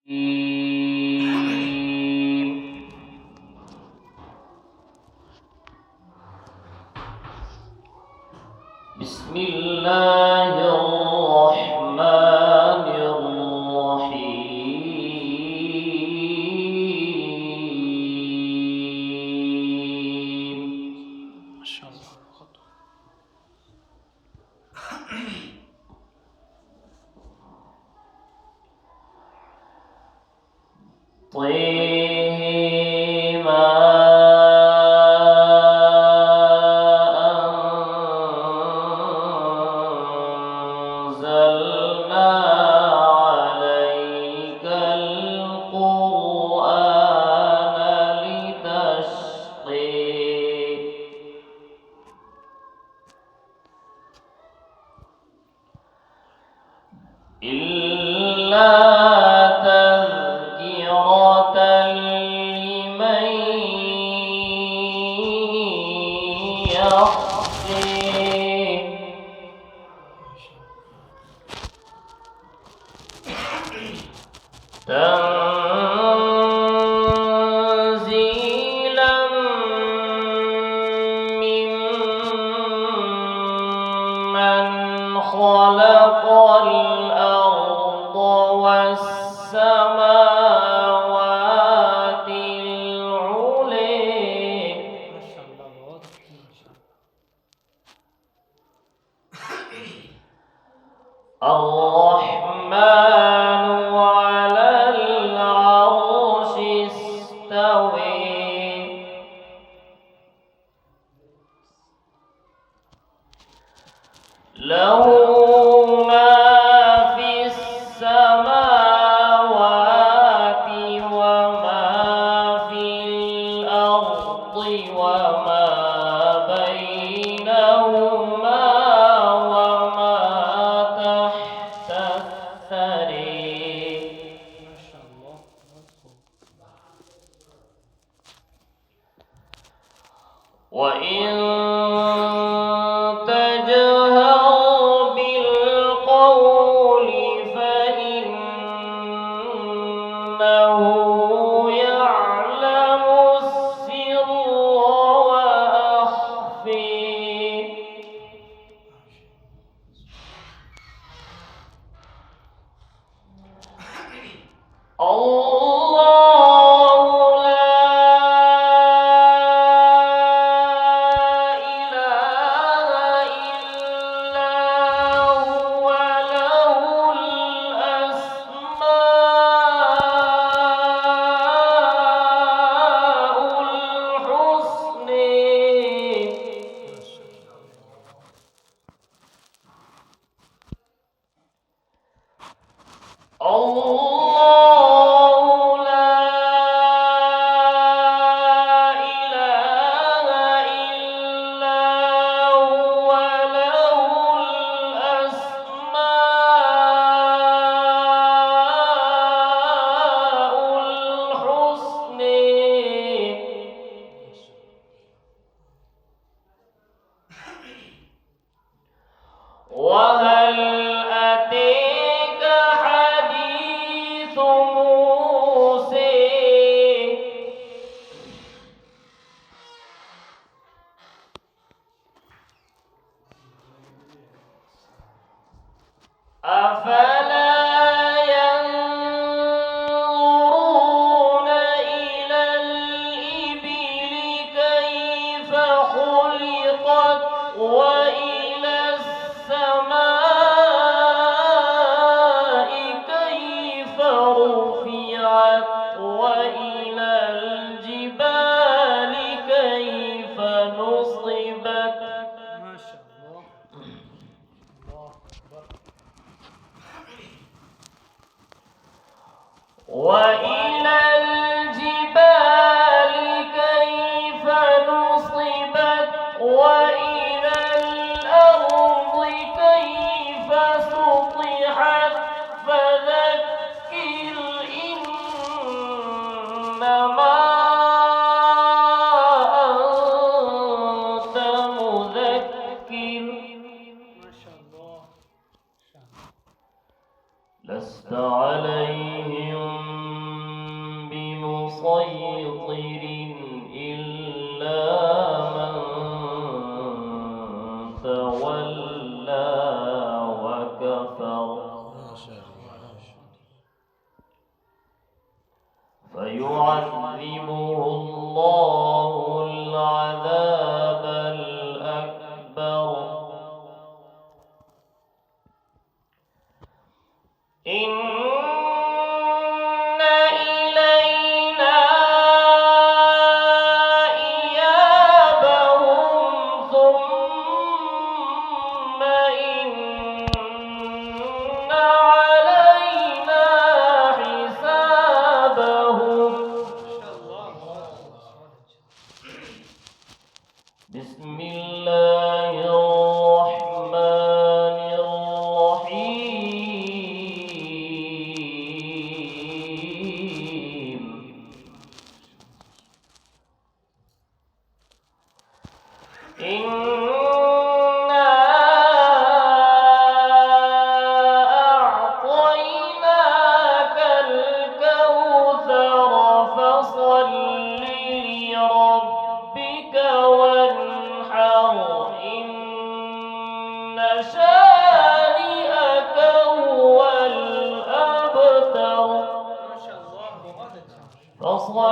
بسم الله الرحمن الرحيم. ما شاء الله. تنزيلا ممن خلق الأرض والسماوات العلي. الرحمن على العرش استوى. له ما في السماوات وما في الأرض وما بينهما وما تحت الثري. ما شاء الله. وإن تجهر بالقول فإنه يعلم السر وأخفي. وهل أتيك حديث موسى؟ أفلا ينظرون إلى الإبل كيف خلقت وإلى السماء كيف رفعت وإلى الجبال كيف نصبت. ما شاء الله. الله أكبر. وإلى الجبال كيف نصبت وإلى الأرض كيف سطحت. فذكر إنما أنت مذكر. ما شاء الله. لست عليهم مسيطر إلا من تولى وكفر فيعذبه الله العذاب الأكبر إن إلينا إيابهم ثم إن علينا حسابهم بسم الله الرحمن الرحيم إنا أعطيناك الكوثر فصل لربك وانحر إن شانئك هو الأبتر فصل